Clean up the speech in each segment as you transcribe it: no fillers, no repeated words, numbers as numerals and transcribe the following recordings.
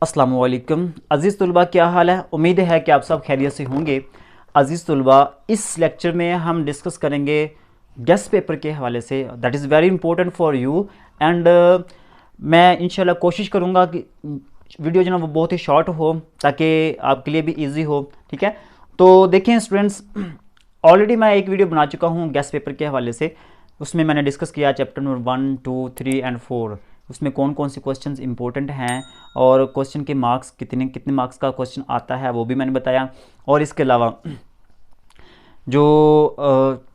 अस्सलाम वालेकुम अज़ीज़ तलबा, क्या हाल है। उम्मीद है कि आप सब खैरियत से होंगे। अज़ीज़ तलबा, इस लेक्चर में हम डिस्कस करेंगे गेस्ट पेपर के हवाले से। That is very important for you and मैं इंशाल्लाह कोशिश करूँगा कि वीडियो जो ना वो बहुत ही शॉर्ट हो ताकि आपके लिए भी ईजी हो। ठीक है, तो देखें स्टूडेंट्स, ऑलरेडी मैं एक वीडियो बना चुका हूँ गेस्ट पेपर के हवाले से। उसमें मैंने डिस्कस किया चैप्टर नंबर 1, 2, 3 एंड 4, उसमें कौन कौन से क्वेश्चन इंपॉर्टेंट हैं और क्वेश्चन के मार्क्स कितने कितने मार्क्स का क्वेश्चन आता है वो भी मैंने बताया। और इसके अलावा जो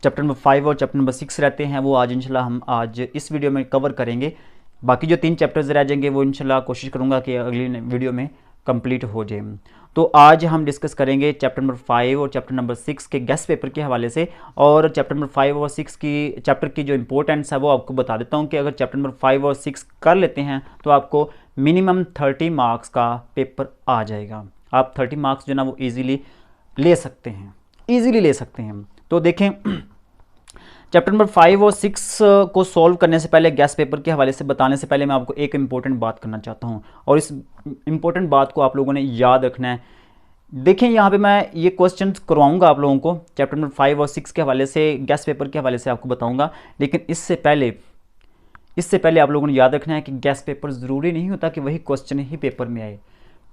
चैप्टर नंबर 5 और चैप्टर नंबर 6 रहते हैं वो आज इंशाल्लाह हम आज इस वीडियो में कवर करेंगे। बाकी जो 3 चैप्टर्स रह जाएंगे वो इंशाल्लाह कोशिश करूँगा कि अगली वीडियो में कंप्लीट हो जाए। तो आज हम डिस्कस करेंगे चैप्टर नंबर 5 और चैप्टर नंबर 6 के गेस्ट पेपर के हवाले से। और चैप्टर नंबर 5 और 6 की चैप्टर की जो इंपॉर्टेंस है वो आपको बता देता हूँ कि अगर चैप्टर नंबर 5 और 6 कर लेते हैं तो आपको मिनिमम 30 मार्क्स का पेपर आ जाएगा। आप 30 मार्क्स जो ना वो ईज़िली ले सकते हैं, ईज़िली ले सकते हैं। तो देखें, चैप्टर नंबर 5 और 6 को सॉल्व करने से पहले गेस्ट पेपर के हवाले से बताने से पहले मैं आपको एक इम्पोर्टेंट बात करना चाहता हूँ और इस इम्पोर्टेंट बात को आप लोगों ने याद रखना है। देखें, यहाँ पे मैं ये क्वेश्चन करवाऊँगा आप लोगों को चैप्टर नंबर 5 और 6 के हवाले से, गेस्ट पेपर के हवाले से आपको बताऊँगा। लेकिन इससे पहले आप लोगों ने याद रखना है कि गेस्ट पेपर ज़रूरी नहीं होता कि वही क्वेश्चन ही पेपर में आए।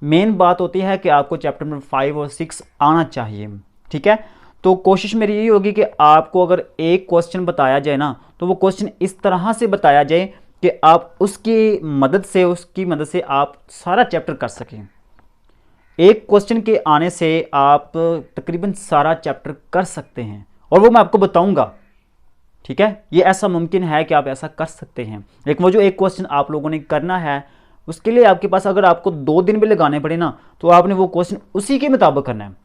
मेन बात होती है कि आपको चैप्टर नंबर 5 और 6 आना चाहिए। ठीक है, तो कोशिश मेरी यही होगी कि आपको अगर एक क्वेश्चन बताया जाए ना तो वो क्वेश्चन इस तरह से बताया जाए कि आप उसकी मदद से आप सारा चैप्टर कर सकें। एक क्वेश्चन के आने से आप तकरीबन सारा चैप्टर कर सकते हैं और वो मैं आपको बताऊंगा। ठीक है, ये ऐसा मुमकिन है कि आप ऐसा कर सकते हैं। लेकिन वो जो एक क्वेश्चन आप लोगों ने करना है उसके लिए आपके पास अगर आपको 2 दिन भी लगाने पड़े ना तो आपने वो क्वेश्चन उसी के मुताबिक करना है।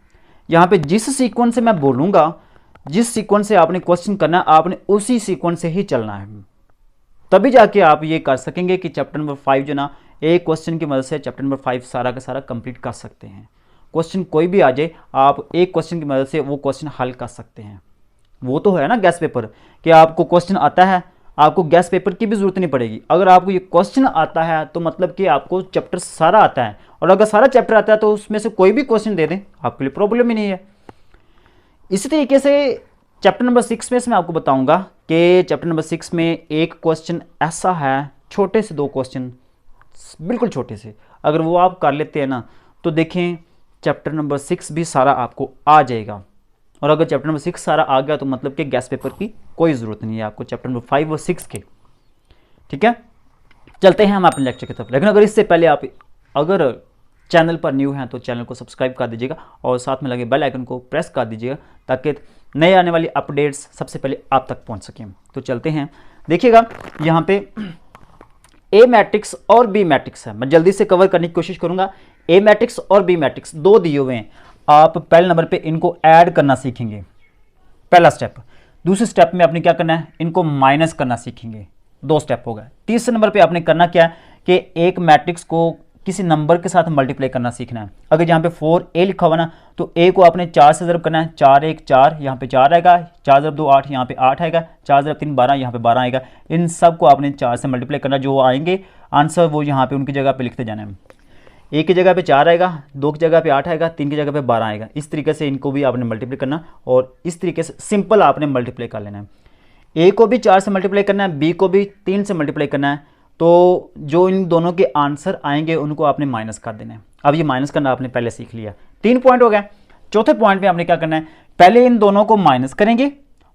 यहाँ पे जिस सीक्वेंस से मैं बोलूँगा, जिस सीक्वेंस से आपने क्वेश्चन करना है, आपने उसी सीक्वेंस से ही चलना है। तभी जाके आप ये कर सकेंगे कि चैप्टर नंबर 5 जो ना एक क्वेश्चन की मदद से चैप्टर नंबर 5 सारा का सारा कंप्लीट कर सकते हैं। क्वेश्चन कोई भी आ जाए, आप एक क्वेश्चन की मदद से वो क्वेश्चन हल कर सकते हैं। वो तो है ना गेस्ट पेपर कि आपको क्वेश्चन आता है, आपको गेस्ट पेपर की भी ज़रूरत नहीं पड़ेगी। अगर आपको ये क्वेश्चन आता है तो मतलब कि आपको चैप्टर सारा आता है, और अगर सारा चैप्टर आता है तो उसमें से कोई भी क्वेश्चन दे दें, आपके लिए प्रॉब्लम ही नहीं है। इसी तरीके से चैप्टर नंबर 6 में से मैं आपको बताऊंगा कि चैप्टर नंबर 6 में एक क्वेश्चन ऐसा है, छोटे से 2 क्वेश्चन बिल्कुल छोटे से, अगर वो आप कर लेते हैं ना तो देखें चैप्टर नंबर 6 भी सारा आपको आ जाएगा। और अगर चैप्टर नंबर 6 सारा आ गया तो मतलब कि गेस्ट पेपर की कोई ज़रूरत नहीं है आपको चैप्टर नंबर 5 और 6 के। ठीक है, चलते हैं हम अपने लेक्चर की तरफ। लेकिन अगर इससे पहले आप अगर चैनल पर न्यू हैं तो चैनल को सब्सक्राइब कर दीजिएगा और साथ में लगे बेल आइकन को प्रेस कर दीजिएगा ताकि नए आने वाली अपडेट्स सबसे पहले आप तक पहुंच सकें। तो चलते हैं, देखिएगा यहाँ पे ए मैट्रिक्स और बी मैट्रिक्स है। मैं जल्दी से कवर करने की कोशिश करूंगा। ए मैट्रिक्स और बी मैट्रिक्स 2 दिए हुए हैं। आप पहले नंबर पे इनको ऐड करना सीखेंगे, पहला स्टेप। दूसरे स्टेप में आपने क्या करना है, इनको माइनस करना सीखेंगे। 2 स्टेप हो गए। तीसरे नंबर पे आपने करना क्या है कि एक मैट्रिक्स को किसी नंबर के साथ मल्टीप्लाई करना सीखना है। अगर यहाँ पे 4a लिखा हुआ ना तो a को आपने 4 से ज़रब करना है। 4 1 4, यहाँ पे 4 आएगा। 4 ज़रब 2 8, यहाँ पे 8 आएगा। 4 ज़रब 3 12, यहाँ पे 12 आएगा। इन सब को आपने 4 से मल्टीप्लाई करना, जो आएंगे आंसर वो यहाँ पे उनकी जगह पे लिखते जाना है। एक की जगह पे 4 आएगा, 2 की जगह पे 8 आएगा, 3 की जगह पे 12 आएगा। इस तरीके से इनको भी आपने मल्टीप्लाई करना और इस तरीके से सिंपल आपने मल्टीप्लाई कर लेना है। ए को भी 4 से मल्टीप्लाई करना है, बी को भी 3 से मल्टीप्लाई करना है। तो जो इन दोनों के आंसर आएंगे उनको आपने माइनस कर देना है। अब ये माइनस करना आपने पहले सीख लिया। 3 पॉइंट हो गए। चौथे पॉइंट में आपने क्या करना है, पहले इन दोनों को माइनस करेंगे।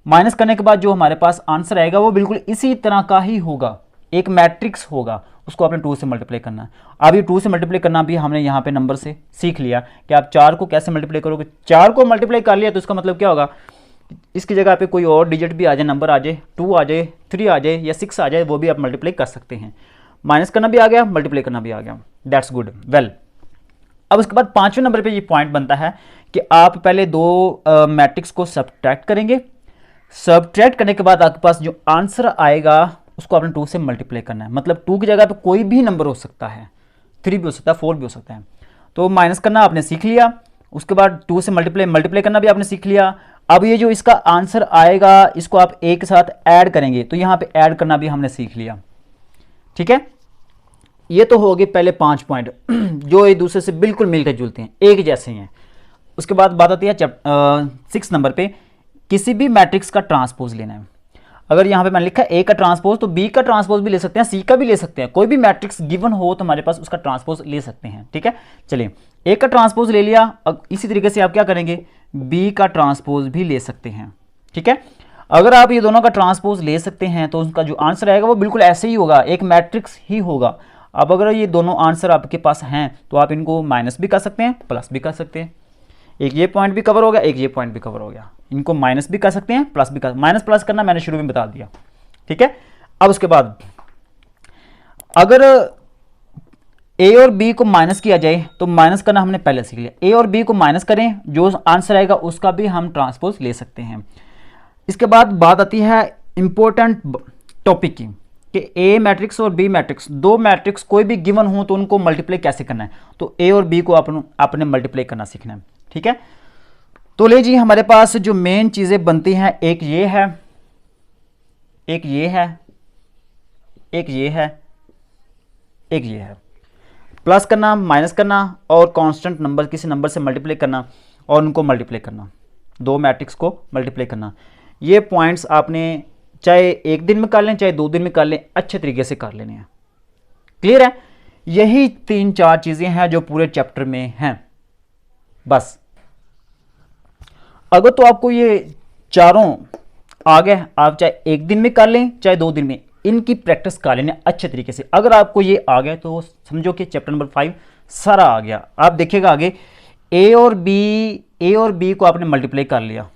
माइनस करने के बाद जो हमारे पास आंसर आएगा वो बिल्कुल इसी तरह का ही होगा, एक मैट्रिक्स होगा, उसको आपने 2 से मल्टीप्लाई करना है। अब ये 2 से मल्टीप्लाई करना भी हमने यहाँ पे नंबर से सीख लिया कि आप 4 को कैसे मल्टीप्लाई करोगे। 4 को मल्टीप्लाई कर लिया तो इसका मतलब क्या होगा, इसकी जगह पे कोई और डिजिट भी आ जाए, नंबर आ जाए, 2 आ जाए, 3 आ जाए या 6 आ जाए, वो भी आप मल्टीप्लाई कर सकते हैं। माइनस करना भी आ गया, मल्टीप्लाई करना भी आ गया। That's good, well. अब उसके बाद 5वें नंबर पे ये पॉइंट बनता है कि आप पहले 2 मैट्रिक्स को सब्ट्रैक्ट करेंगे। सब्ट्रैक्ट करने के बाद आपके पास जो आंसर आएगा उसको आपने 2 से मल्टीप्लाई करना है। मतलब 2 की जगह पे कोई भी नंबर हो सकता है, 3 भी हो सकता है, 4 भी हो सकता है। तो माइनस करना आपने सीख लिया। उसके बाद 2 से मल्टीप्लाई करना भी आपने सीख लिया। अब ये जो इसका आंसर आएगा इसको आप एक साथ ऐड करेंगे, तो यहाँ पे ऐड करना भी हमने सीख लिया। ठीक है, ये तो हो गए पहले 5 पॉइंट जो एक दूसरे से बिल्कुल मिलकर जुलते हैं, एक जैसे ही हैं। उसके बाद बात आती है 6 नंबर पे, किसी भी मैट्रिक्स का ट्रांसपोज लेना है। अगर यहाँ पे मैंने लिखा है ए का ट्रांसपोज, तो बी का ट्रांसपोज भी ले सकते हैं, सी का भी ले सकते हैं। कोई भी मैट्रिक्स गिवन हो तो हमारे पास उसका ट्रांसपोज ले सकते हैं। ठीक है, चलिए ए का ट्रांसपोज ले लिया। अब इसी तरीके से आप क्या करेंगे, बी का ट्रांसपोज भी ले सकते हैं। ठीक है, अगर आप ये दोनों का ट्रांसपोज ले सकते हैं तो उसका जो आंसर आएगा वो बिल्कुल ऐसे ही होगा, एक मैट्रिक्स ही होगा। अब अगर ये दोनों आंसर आपके पास हैं तो आप इनको माइनस भी कर सकते हैं, प्लस भी कर सकते हैं। एक ये पॉइंट भी कवर हो गया, एक ये पॉइंट भी कवर हो गया। इनको माइनस भी कर सकते हैं, प्लस भी कर, माइनस प्लस करना मैंने शुरू में बता दिया। ठीक है, अब उसके बाद अगर ए और बी को माइनस किया जाए तो माइनस करना हमने पहले सीख लिया। ए और बी को माइनस करें, जो आंसर आएगा उसका भी हम ट्रांसपोज ले सकते हैं। इसके बाद बात आती है इंपॉर्टेंट टॉपिक की कि ए मैट्रिक्स और बी मैट्रिक्स, दो मैट्रिक्स कोई भी गिवन हो तो उनको मल्टीप्लाई कैसे करना है। तो ए और बी को आपने मल्टीप्लाई करना सीखना है। ठीक है, तो ले जी, हमारे पास जो मेन चीजें बनती हैं, एक ये है, एक ये है, एक ये है, एक ये है। प्लस करना, माइनस करना और कांस्टेंट नंबर किसी नंबर से मल्टीप्लाई करना और उनको मल्टीप्लाई करना, दो मैट्रिक्स को मल्टीप्लाई करना। ये पॉइंट्स आपने चाहे एक दिन में कर लें चाहे 2 दिन में कर लें, अच्छे तरीके से कर लेने हैं। क्लियर है, यही 3-4 चीजें हैं जो पूरे चैप्टर में हैं बस। अगर तो आपको ये चारों आ गए, आप चाहे एक दिन में कर लें चाहे 2 दिन में, इनकी प्रैक्टिस कर लेने अच्छे तरीके से। अगर आपको ये आ गया तो समझो कि चैप्टर नंबर 5 सारा आ गया। आप देखिएगा आगे ए और बी को आपने मल्टीप्लाई कर लिया,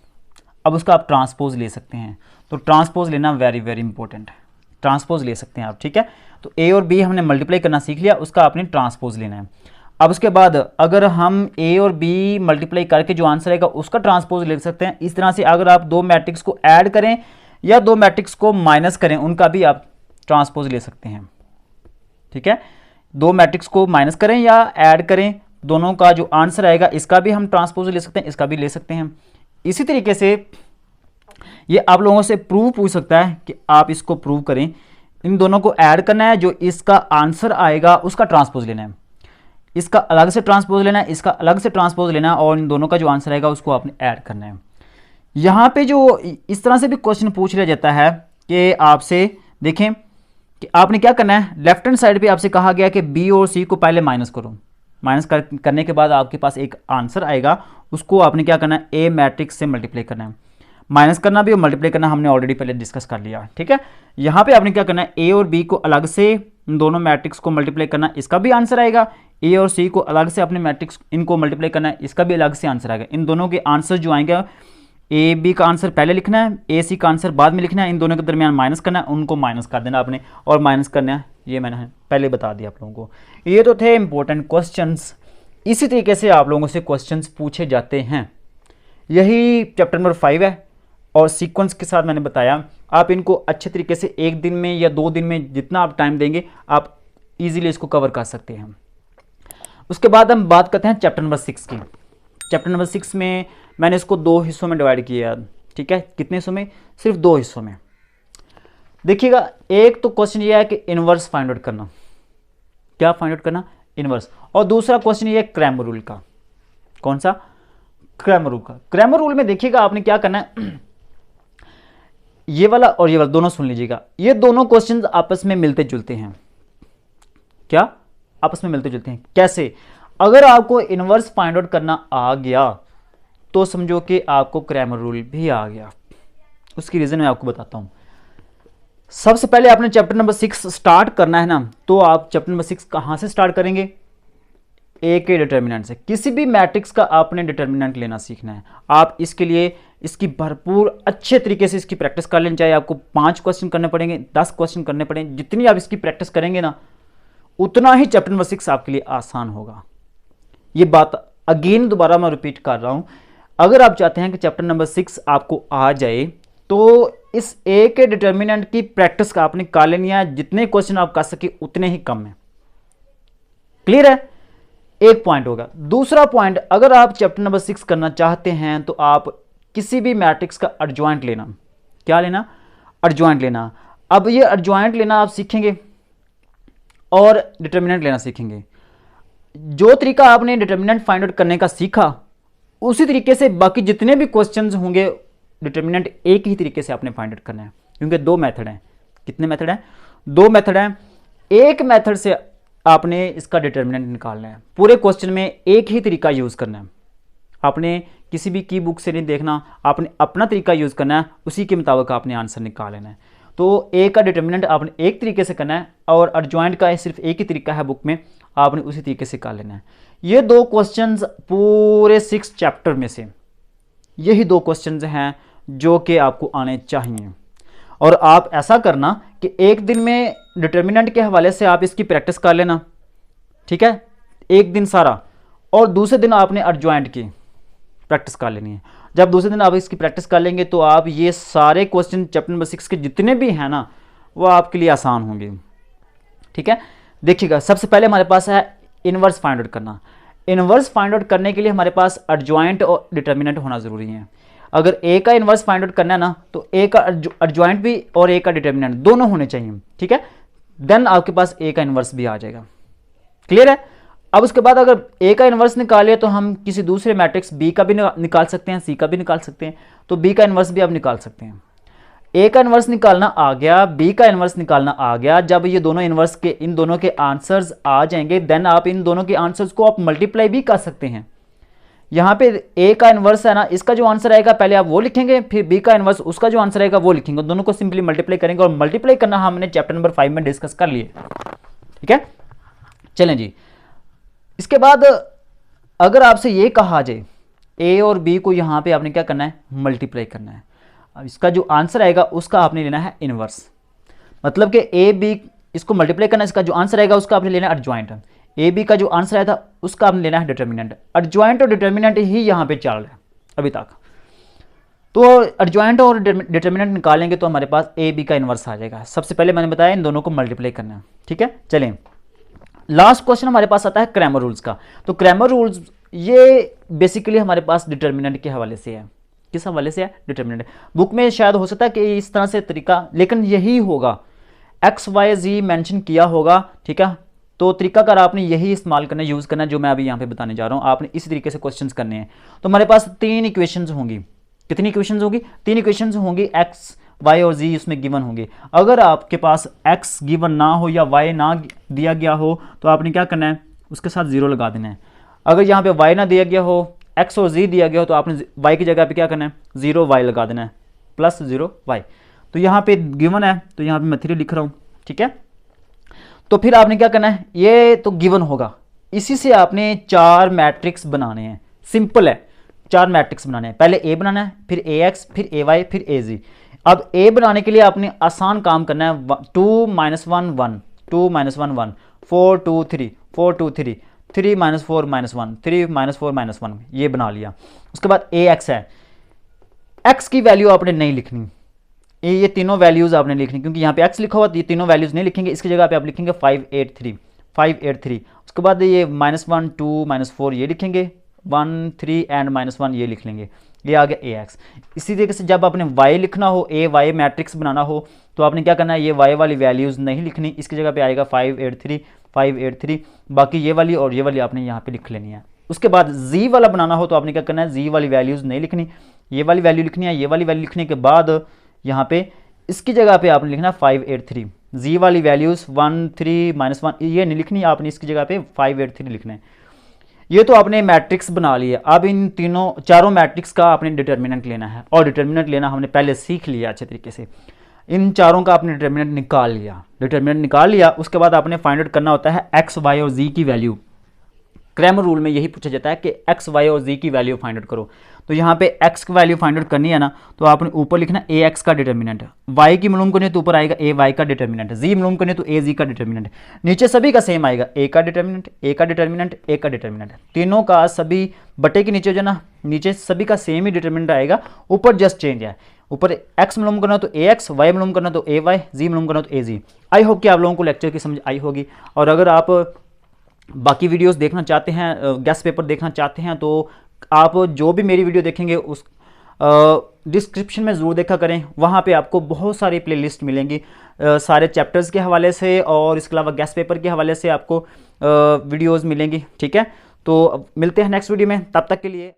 अब उसका आप ट्रांसपोज ले सकते हैं। तो ट्रांसपोज लेना वेरी वेरी इंपॉर्टेंट है, ट्रांसपोज ले सकते हैं आप। ठीक है, तो ए और बी हमने मल्टीप्लाई करना सीख लिया, उसका आपने ट्रांसपोज लेना है। अब उसके बाद अगर हम ए और बी मल्टीप्लाई करके जो आंसर आएगा उसका ट्रांसपोज ले सकते हैं। इस तरह से अगर आप दो मैट्रिक्स को ऐड करें या दो मैट्रिक्स को माइनस करें, उनका भी आप ट्रांसपोज ले सकते हैं। ठीक है, दो मैट्रिक्स को माइनस करें या ऐड करें, दोनों का जो आंसर आएगा इसका भी हम ट्रांसपोज ले सकते हैं, इसका भी ले सकते हैं। इसी तरीके से ये आप लोगों से प्रूव पूछ सकता है कि आप इसको प्रूव करें, इन दोनों को ऐड करना है, जो इसका आंसर आएगा उसका ट्रांसपोज लेना है, इसका अलग से ट्रांसपोज लेना है, इसका अलग से ट्रांसपोज लेना है, और इन दोनों का जो आंसर आएगा उसको आपने ऐड करना है। यहाँ पे जो इस तरह से भी क्वेश्चन पूछ लिया जाता है कि आपसे देखें कि आपने क्या करना है, लेफ्ट हैंड साइड पे आपसे कहा गया कि बी और सी को पहले माइनस करो, माइनस करने के बाद आपके पास एक आंसर आएगा, उसको आपने क्या करना है, ए मैट्रिक्स से मल्टीप्लाई करना है। माइनस करना भी और मल्टीप्लाई करना हमने ऑलरेडी पहले डिस्कस कर लिया। ठीक है, यहाँ पे आपने क्या करना है, ए और बी को अलग से इन दोनों मैट्रिक्स को मल्टीप्लाई करना, इसका भी आंसर आएगा। ए और सी को अलग से अपने मैट्रिक्स इनको मल्टीप्लाई करना है, इसका भी अलग से आंसर आएगा। इन दोनों के आंसर जो आएंगे, ए बी का आंसर पहले लिखना है, ए सी का आंसर बाद में लिखना है, इन दोनों के दरमियान माइनस करना है, उनको माइनस कर देना आपने, और माइनस करना है, ये मैंने पहले बता दिया आप लोगों को। ये तो थे इंपॉर्टेंट क्वेश्चंस। इसी तरीके से आप लोगों से क्वेश्चंस पूछे जाते हैं। यही चैप्टर नंबर 5 है, और सीक्वेंस के साथ मैंने बताया, आप इनको अच्छे तरीके से एक दिन में या 2 दिन में जितना आप टाइम देंगे आप इजीली इसको कवर कर सकते हैं। उसके बाद हम बात करते हैं चैप्टर नंबर 6 की। चैप्टर नंबर 6 में मैंने इसको 2 हिस्सों में डिवाइड किया। ठीक है, कितने हिस्सों में, सिर्फ 2 हिस्सों में। देखिएगा, एक तो क्वेश्चन ये है कि इनवर्स फाइंड आउट करना, क्या फाइंड आउट करना, इनवर्स। और दूसरा क्वेश्चन ये है क्रैमर रूल का। कौन सा, क्रैमर रूल का। क्रैमर रूल में देखिएगा आपने क्या करना है, ये वाला और ये वाला दोनों सुन लीजिएगा, ये दोनों क्वेश्चन आपस में मिलते जुलते हैं। क्या, आपस में मिलते जुलते हैं कैसे, अगर आपको इनवर्स फाइंड आउट करना आ गया तो समझो कि आपको क्रैमर रूल भी आ गया। उसकी रीजन मैं आपको बताता हूं। सबसे पहले आपने चैप्टर नंबर 6 स्टार्ट करना है ना, तो आप चैप्टर नंबर 6 कहां से स्टार्ट करेंगे, ए के डिटर्मिनेंट से। किसी भी मैट्रिक्स का आपने डिटर्मिनेंट लेना सीखना है। आप इसके लिए इसकी भरपूर अच्छे तरीके से इसकी प्रैक्टिस कर लें, चाहे आपको 5 क्वेश्चन करने पड़ेंगे, 10 क्वेश्चन करने पड़ेंगे, जितनी आप इसकी प्रैक्टिस करेंगे ना उतना ही चैप्टर नंबर 6 आपके लिए आसान होगा। ये बात अगेन दोबारा मैं रिपीट कर रहा हूं, अगर आप चाहते हैं कि चैप्टर नंबर 6 आपको आ जाए तो इस ए के डिटर्मिनेंट की प्रैक्टिस का आपने कर लेनी है, जितने क्वेश्चन आप कर सके उतने ही कम है। क्लियर है, एक पॉइंट होगा। दूसरा पॉइंट, अगर आप चैप्टर नंबर 6 करना चाहते हैं तो आप किसी भी मैट्रिक्स का एडजॉइंट लेना। क्या लेना, एडजॉइंट लेना। अब ये एडजॉइंट लेना आप सीखेंगे, और डिटर्मिनेंट लेना सीखेंगे। जो तरीका आपने डिटर्मिनेंट फाइंड आउट करने का सीखा उसी तरीके से बाकी जितने भी क्वेश्चंस होंगे डिटर्मिनेंट एक ही तरीके से आपने फाइंड आउट करना है, क्योंकि दो मेथड हैं। कितने मेथड हैं? दो मेथड हैं। एक मेथड से आपने इसका डिटर्मिनेंट निकालना है। पूरे क्वेश्चन में एक ही तरीका यूज़ करना है। आपने किसी भी की बुक से नहीं देखना, आपने अपना तरीका यूज़ करना है, उसी के मुताबिक आपने आंसर निकाल लेना है। तो ए का डिटर्मिनेंट आपने एक तरीके से करना है और एडजॉइंट का सिर्फ एक ही तरीका है बुक में, आपने उसी तरीके से निकाल लेना है। ये दो क्वेश्चंस पूरे 6 चैप्टर में से यही दो क्वेश्चंस हैं जो कि आपको आने चाहिए। और आप ऐसा करना कि एक दिन में डिटर्मिनेंट के हवाले से आप इसकी प्रैक्टिस कर लेना, ठीक है, एक दिन सारा, और दूसरे दिन आपने एडजॉइंट की प्रैक्टिस कर लेनी है। जब दूसरे दिन आप इसकी प्रैक्टिस कर लेंगे तो आप ये सारे क्वेश्चन चैप्टर नंबर 6 के जितने भी हैं ना वो आपके लिए आसान होंगे, ठीक है। देखिएगा, सबसे पहले हमारे पास है इनवर्स फाइंड आउट करना। इनवर्स फाइंड आउट करने के लिए हमारे पास एडजॉइंट और डिटर्मिनेंट होना ज़रूरी है। अगर ए का इनवर्स फाइंड आउट करना है ना तो ए का एडजॉइंट भी और ए का डिटर्मिनेंट दोनों होने चाहिए, ठीक है। देन आपके पास ए का इनवर्स भी आ जाएगा। क्लियर है? अब उसके बाद अगर ए का इनवर्स निकालिए तो हम किसी दूसरे मैट्रिक्स बी का भी निकाल सकते हैं, सी का भी निकाल सकते हैं। तो बी का इनवर्स भी आप निकाल सकते हैं। ए का इनवर्स निकालना आ गया, बी का इनवर्स निकालना आ गया। जब ये दोनों इनवर्स के इन दोनों के आंसर्स आ जाएंगे देन आप इन दोनों के आंसर्स को आप मल्टीप्लाई भी कर सकते हैं। यहाँ पे ए का इनवर्स है ना, इसका जो आंसर आएगा पहले आप वो लिखेंगे, फिर बी का इनवर्स उसका जो आंसर आएगा वो लिखेंगे, दोनों को सिंपली मल्टीप्लाई करेंगे। और मल्टीप्लाई करना हमने चैप्टर नंबर 5 में डिस्कस कर लिए, ठीक है। चलें जी, इसके बाद अगर आपसे ये कहा जाए ए और बी को यहाँ पे आपने क्या करना है, मल्टीप्लाई करना है। अब इसका जो आंसर आएगा उसका आपने लेना है इनवर्स, मतलब कि ए बी इसको मल्टीप्लाई करना है, इसका जो आंसर आएगा उसका आपने लेना है एडजॉइंट। ए बी का जो आंसर आया था उसका आपने लेना है डिटर्मिनेंट। एडजॉइंट और डिटर्मिनेंट ही यहाँ पे चल रहा है अभी तक। तो एडजॉइंट और डिटर्मिनेंट निकालेंगे तो हमारे पास ए बी का इनवर्स आ जाएगा। सबसे पहले मैंने बताया इन दोनों को मल्टीप्लाई करना है, ठीक है। चलें, लास्ट क्वेश्चन हमारे पास आता है क्रैमर रूल्स का। तो क्रैमर रूल्स ये बेसिकली हमारे पास डिटर्मिनेंट के हवाले से है। किस हवाले से है? डिटर्मिनेंट। बुक में शायद हो सकता है कि इस तरह से तरीका, लेकिन यही होगा, एक्स वाई जी मेंशन किया होगा, ठीक है। तो तरीकाकार आपने यही इस्तेमाल करना, यूज़ करना जो मैं अभी यहाँ पे बताने जा रहा हूँ। आपने इसी तरीके से क्वेश्चंस करने हैं। तो हमारे पास 3 इक्वेशंस होंगी। कितनी इक्वेशंस होगी? 3 इक्वेशंस होंगी। एक्स वाई और जी उसमें गिवन होंगे। अगर आपके पास एक्स गिवन ना हो या वाई ना दिया गया हो तो आपने क्या करना है, उसके साथ 0 लगा देना है। अगर यहाँ पे वाई ना दिया गया हो, एक्स और जी दिया गया हो, तो आपने वाई की जगह पे क्या करना है, 0 वाई लगा देना है, प्लस 0 वाई। तो यहाँ पे गिवन है तो यहाँ पे मैं 3 लिख रहा हूँ, ठीक है। तो फिर आपने क्या करना है, ये तो गिवन होगा, इसी से आपने 4 मैट्रिक्स बनाने हैं। सिंपल है, 4 मैट्रिक्स बनाने हैं। पहले ए बनाना है, फिर ए एक्स, फिर ए वाई, फिर ए जी। अब ए बनाने के लिए आपने आसान काम करना है, 2 - 1 1, 2 - 1 1, 4 2 3, 4 2 3, 3 - 4 - 1, 3 - 4 - 1, ये बना लिया। उसके बाद ए एक्स है, एक्स की वैल्यू आपने नहीं लिखनी, ये तीनों वैल्यूज़ आपने लिखनी, क्योंकि यहाँ पे एक्स लिखा हुआ तो ये तीनों वैल्यूज़ नहीं लिखेंगे, इसकी जगह पे आप लिखेंगे 583। उसके बाद ये -1 2 -4 ये लिखेंगे, 1 3 एंड -1 ये लिख लेंगे। ये आ गया ए एक्स। इसी तरीके से जब आपने वाई लिखना हो, ए वाई मैट्रिक्स बनाना हो, तो आपने क्या करना है, ये वाई वाली वैल्यूज़ नहीं लिखनी, इसकी जगह पे आएगा 583, बाकी ये वाली और ये वाली आपने यहाँ पे लिख लेनी है। उसके बाद जी वाला बनाना हो तो आपने क्या करना है, जी वाली वैल्यूज़ नहीं लिखनी, ये वाली वैल्यू लिखनी है। ये वाली वैल्यू लिखने के बाद यहाँ पे इसकी जगह पे आपने लिखना 583, जी वाली वैल्यूज़ 1 3 -1 ये नहीं लिखनी, आपने इसकी जगह पे 583 लिखना है। ये तो आपने मैट्रिक्स बना लिया। अब इन चारों मैट्रिक्स का आपने डिटर्मिनेंट लेना है, और डिटर्मिनेंट लेना हमने पहले सीख लिया अच्छे तरीके से। इन चारों का आपने डिटर्मिनेंट निकाल लिया। उसके बाद आपने फाइंड आउट करना होता है एक्स वाई और जी की वैल्यू। क्रैमर रूल में यही पूछा जाता है कि एक्स वाई और जी की वैल्यू फाइंड आउट करो। तो यहाँ पे एक्स की वैल्यू फाइंड आउट करनी है ना, तो आपने ऊपर लिखना ए एक्स का डिटर्मिनेंट, वाई की मालूम करनी है तो ऊपर आएगा ए वाई का डिटर्मिनेंट, जी मालूम करनी है तो ए जी का डिटर्मिनेंट। नीचे सभी का सेम आएगा, ए का डिटर्मिनेंट, ए का डिटर्मिनेंट, ए का डिटर्मिनेंट, तीनों का सभी बटे के नीचे जो ना, नीचे सभी का सेम ही डिटर्मिनेंट आएगा, ऊपर जस्ट चेंज है। ऊपर एक्स मालूम करना तो ए एक्स, वाई मालूम करना तो ए वाई, जी मालूम करना तो ए जी। आई होप कि आप लोगों को लेक्चर की समझ आई होगी। और अगर आप बाकी वीडियोस देखना चाहते हैं, गेस्ट पेपर देखना चाहते हैं, तो आप जो भी मेरी वीडियो देखेंगे डिस्क्रिप्शन में ज़रूर देखा करें, वहाँ पे आपको बहुत सारी प्लेलिस्ट मिलेंगी सारे चैप्टर्स के हवाले से, और इसके अलावा गेस्ट पेपर के हवाले से आपको वीडियोज़ मिलेंगी। ठीक है, तो मिलते हैं नेक्स्ट वीडियो में, तब तक के लिए